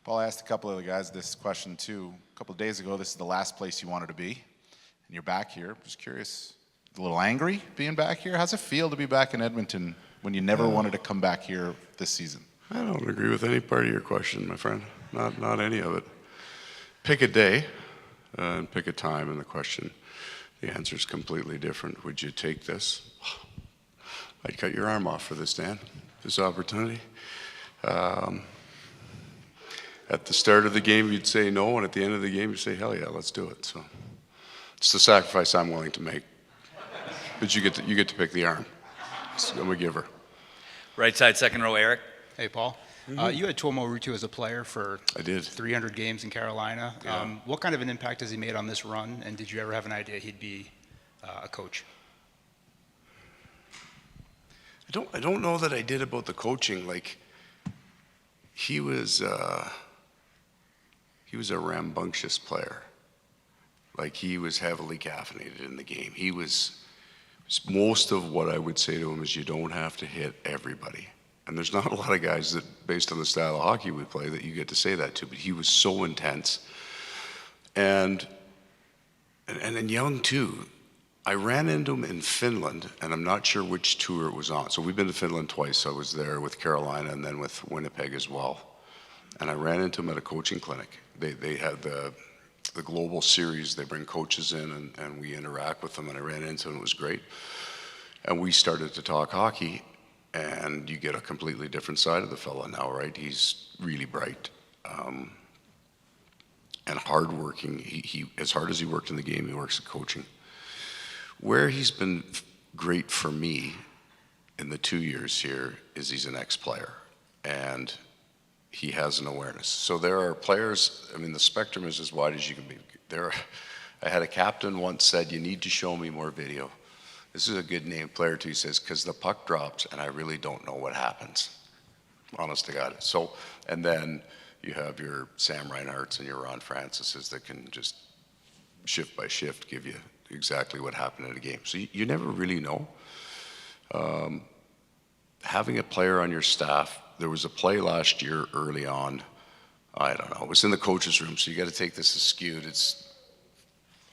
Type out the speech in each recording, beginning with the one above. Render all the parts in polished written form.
Paul, I asked a couple of the guys this question too. A couple of days ago, this is the last place you wanted to be, and you're back here. Just curious, a little angry being back here? How's it feel to be back in Edmonton when you never wanted to come back here this season? I don't agree with any part of your question, my friend. Not any of it. Pick a day and pick a time, and the answer is completely different. Would you take this? I'd cut your arm off for this, Dan, this opportunity. At the start of the game, you'd say no, and at the end of the game, you'd say, hell yeah, let's do it. So it's the sacrifice I'm willing to make. But you get to pick the arm. So I'm a giver. Right side, second row, Eric. Hey, Paul. You had Tuomo Ruutu as a player for I did. 300 games in Carolina. Yeah. What kind of an impact has he made on this run, and did you ever have an idea he'd be a coach? I don't know that I did about the coaching. Like, he was a rambunctious player. Like, he was heavily caffeinated in the game. He was most of what I would say to him is you don't have to hit everybody. And there's not a lot of guys that, based on the style of hockey we play, that you get to say that to. But he was so intense, and then young too. I ran into him in Finland, and I'm not sure which tour it was on. So we've been to Finland twice. I was there with Carolina and then with Winnipeg as well. And I ran into him at a coaching clinic. They had the global series. They bring coaches in, and we interact with them. And I ran into him. It was great. And we started to talk hockey. And you get a completely different side of the fella now, right? He's really bright and hardworking. He as hard as he worked in the game, he works at coaching. Where he's been great for me in the 2 years here is he's an ex-player, and he has an awareness. So there are players, I mean, the spectrum is as wide as you can be. I had a captain once said, you need to show me more video. This is a good named player too. He says, because the puck drops and I really don't know what happens. Honest to God. So, and then you have your Sam Reinharts and your Ron Francis's that can just shift by shift give you exactly what happened in a game. So you never really know. Having a player on your staff, there was a play last year early on. I don't know. It was in the coach's room, so you got to take this as skewed.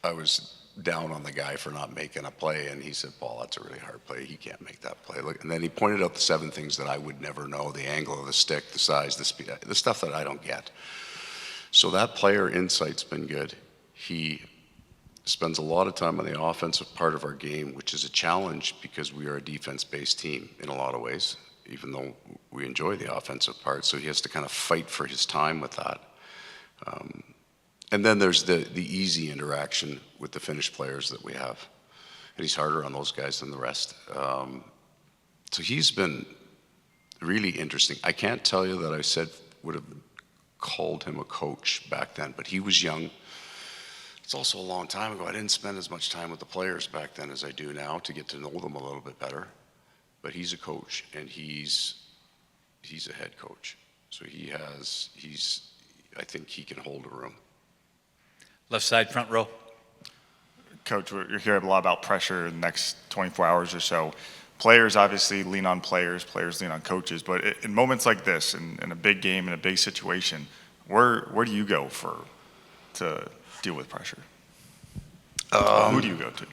I was down on the guy for not making a play, and he said, Paul, that's a really hard play. He can't make that play. And then he pointed out the 7 things that I would never know: the angle of the stick, the size, the speed, the stuff that I don't get. So that player insight's been good. He spends a lot of time on the offensive part of our game, which is a challenge because we are a defense-based team in a lot of ways, even though we enjoy the offensive part. So he has to kind of fight for his time with that. And then there's the easy interaction with the Finnish players that we have. And he's harder on those guys than the rest. So he's been really interesting. I can't tell you that I would have called him a coach back then, but he was young. It's also a long time ago. I didn't spend as much time with the players back then as I do now to get to know them a little bit better. But he's a coach, and he's a head coach. So I think he can hold a room. Left side, front row. Coach, you're hearing a lot about pressure in the next 24 hours or so. Players obviously lean on players lean on coaches, but in moments like this, in a big game, in a big situation, where do you go to deal with pressure? Who do you go to?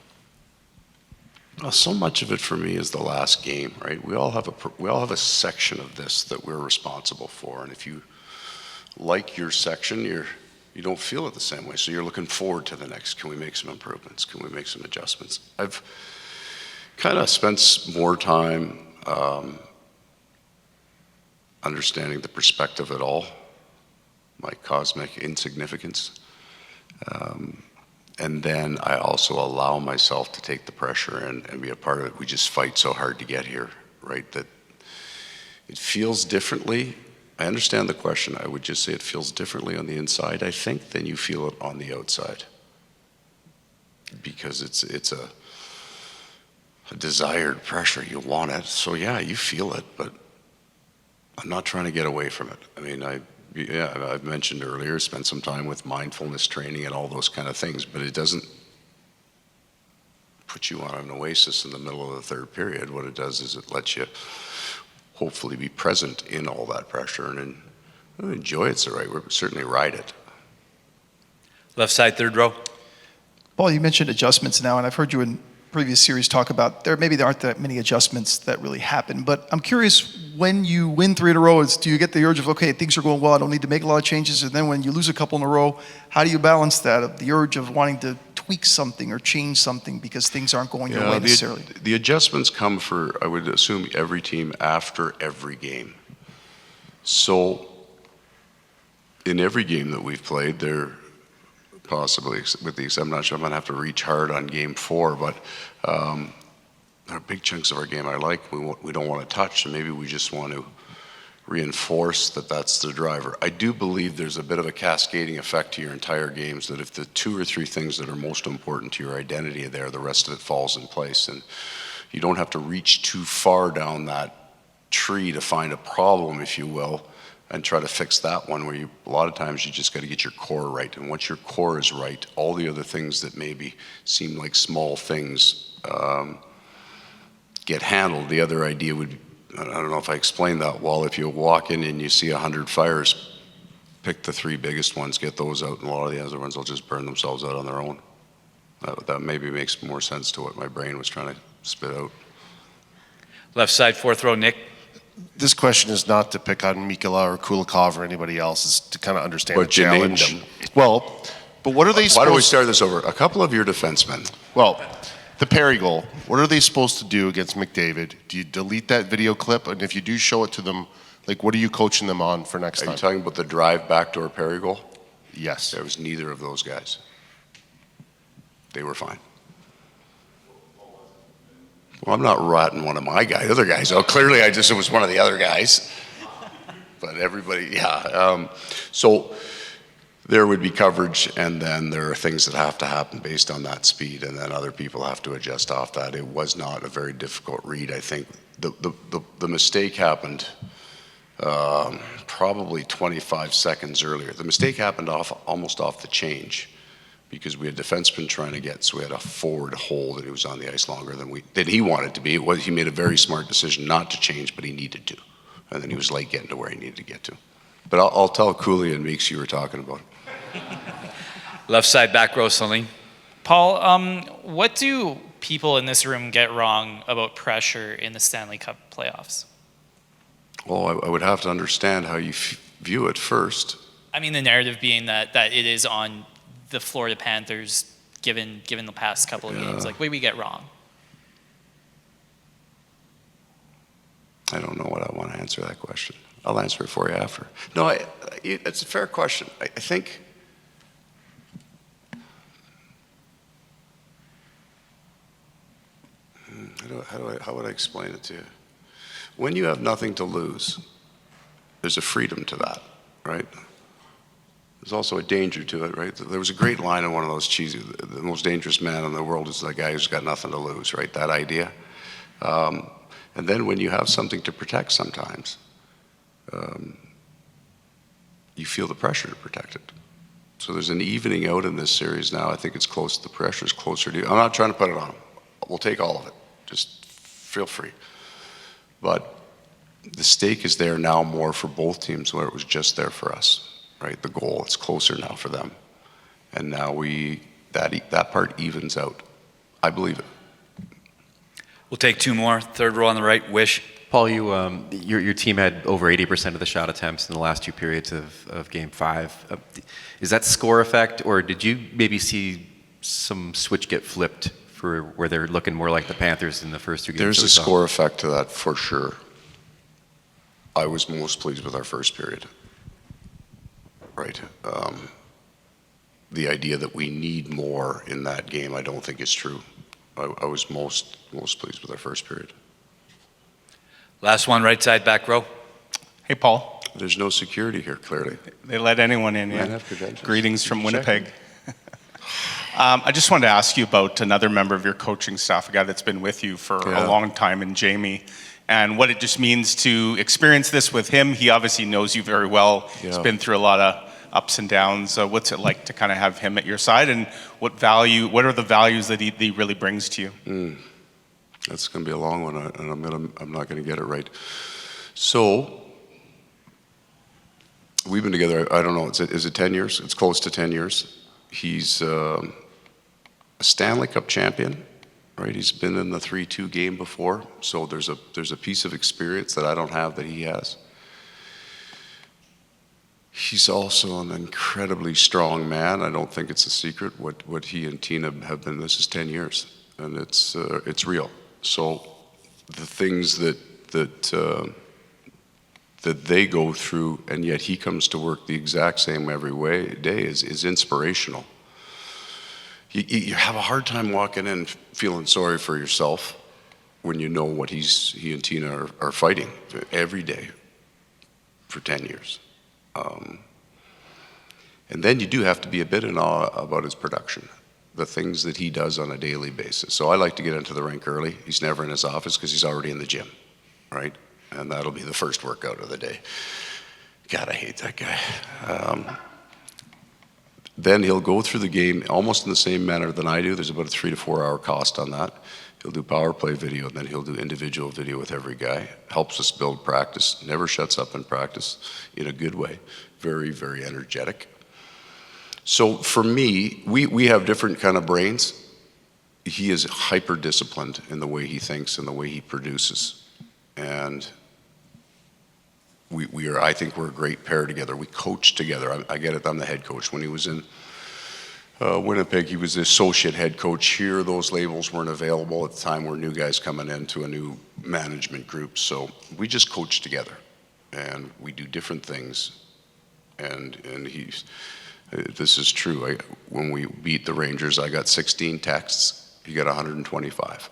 Well, so much of it for me is the last game, right? We all have a section of this that we're responsible for, and if you like your section, you don't feel it the same way. So you're looking forward to the next. Can we make some improvements? Can we make some adjustments? I've kind of spent more time understanding the perspective of it all, my cosmic insignificance. And then I also allow myself to take the pressure and be a part of it. We just fight so hard to get here, right? That it feels differently. I understand the question. I would just say it feels differently on the inside, I think, than you feel it on the outside. Because it's a desired pressure. You want it. So yeah, you feel it, but I'm not trying to get away from it. I mean, I've mentioned earlier, spent some time with mindfulness training and all those kind of things, but it doesn't put you on an oasis in the middle of the third period. What it does is it lets you hopefully be present in all that pressure. And Enjoy it's the right word, but certainly ride it. Left side, third row. Paul, you mentioned adjustments now, and I've heard you in previous series talk about there aren't that many adjustments that really happen. But I'm curious, when you win 3 in a row, do you get the urge of, okay, things are going well, I don't need to make a lot of changes? And then when you lose a couple in a row, how do you balance that, of the urge of wanting to tweak something or change something because things aren't going your way necessarily? The adjustments come for, I would assume, every team after every game. So in every game that we've played, there possibly, with the exception, I'm not sure, I'm going to have to reach hard on game 4, but there are big chunks of our game I like, we don't want to touch, and maybe we just want to reinforce that that's the driver. I do believe there's a bit of a cascading effect to your entire games, that if the 2 or 3 things that are most important to your identity are there, the rest of it falls in place, and you don't have to reach too far down that tree to find a problem, if you will, and try to fix that one, where a lot of times you just got to get your core right. And once your core is right, all the other things that maybe seem like small things get handled. The other idea would be, I don't know if I explained that well, if you walk in and you see 100 fires, pick the 3 biggest ones, get those out, and a lot of the other ones will just burn themselves out on their own. That maybe makes more sense to what my brain was trying to spit out. Left side, fourth row, Nick. This question is not to pick on Mikula or Kulikov or anybody else. It's to kind of understand But the you named challenge. them. Well, but what are they Why supposed don't we start this over? A couple of your defensemen. Well, the Perry goal, what are they supposed to do against McDavid? Do you delete that video clip? And if you do show it to them, like, what are you coaching them on for next Are time? you talking about the drive backdoor Perry goal? Yes. There was neither of those guys. They were fine. Well, I'm not ratting one of my guys, other guys out. Clearly, it was one of the other guys. But everybody, yeah. So there would be coverage, and then there are things that have to happen based on that speed, and then other people have to adjust off that. It was not a very difficult read. I think the mistake happened probably 25 seconds earlier. The mistake happened almost off the change, because we had defensemen trying to get, so we had a forward hold, and he was on the ice longer than he wanted to be. He made a very smart decision not to change, but he needed to. And then he was late getting to where he needed to get to. But I'll tell Cooley and Meeks you were talking about. Left side, back row, Celine. Paul, what do people in this room get wrong about pressure in the Stanley Cup playoffs? Well, I would have to understand how you view it first. I mean, the narrative being that it is on the Florida Panthers, given the past couple of games. Like, what do we get wrong? I don't know what I want to answer that question. I'll answer it for you after. No, it's a fair question. I think how would I explain it to you? When you have nothing to lose, there's a freedom to that, right? There's also a danger to it, right? There was a great line in one of those cheesy, the most dangerous man in the world is the guy who's got nothing to lose, right? That idea. And then when you have something to protect sometimes, you feel the pressure to protect it. So there's an evening out in this series now. I think it's close, the pressure's closer to you. I'm not trying to put it on them. We'll take all of it. Just feel free. But the stake is there now more for both teams where it was just there for us. Right, the goal, it's closer now for them. And now that part evens out. I believe it. We'll take 2 more. Third row on the right, Wish. Paul, your team had over 80% of the shot attempts in the last 2 periods of Game 5. Is that score effect, or did you maybe see some switch get flipped for where they're looking more like the Panthers in the first 2 games? There's a score effect to that for sure. I was most pleased with our first period. Right. The idea that we need more in that game, I don't think is true. I was most pleased with our first period. Last one, right side, back row. Hey, Paul. There's no security here, clearly. They let anyone in, yeah. have credentials. Greetings from Winnipeg. I just wanted to ask you about another member of your coaching staff, a guy that's been with you for a long time, and Jamie, and what it just means to experience this with him. He obviously knows you very well. He's been through a lot of ups and downs. What's it like to kind of have him at your side, and what are the values that he really brings to you? That's going to be a long one, and I'm not going to get it right. So We've been together, I don't know, is it 10 years? It's close to 10 years. He's a Stanley Cup champion, right? He's been in the 3-2 game before, so there's a piece of experience that I don't have that he has. He's also an incredibly strong man. I don't think it's a secret what he and Tina have been. This is 10 years, and it's real. So the things that they go through, and yet he comes to work the exact same every day is inspirational. You have a hard time walking in feeling sorry for yourself when you know what he and Tina are fighting every day for 10 years. And then you do have to be a bit in awe about his production, the things that he does on a daily basis. So I like to get into the rink early. He's never in his office because he's already in the gym, right? And that'll be the first workout of the day. God, I hate that guy. Then he'll go through the game almost in the same manner than I do. There's about a 3 to 4 hour cost on that. He'll do power play video, and then he'll do individual video with every guy. Helps us build practice, never shuts up in practice in a good way. Very, very energetic. So for me, we have different kind of brains. He is hyper disciplined in the way he thinks and the way he produces. And I think we're a great pair together. We coach together. I get it, I'm the head coach. When he was in Winnipeg, he was the associate head coach. Here, those labels weren't available at the time. We're new guys coming into a new management group. So we just coach together, and we do different things. And this is true. When we beat the Rangers, I got 16 texts. He got 125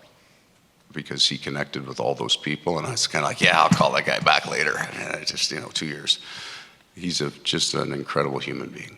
because he connected with all those people. And I was kind of like, yeah, I'll call that guy back later. And just, 2 years. He's just an incredible human being.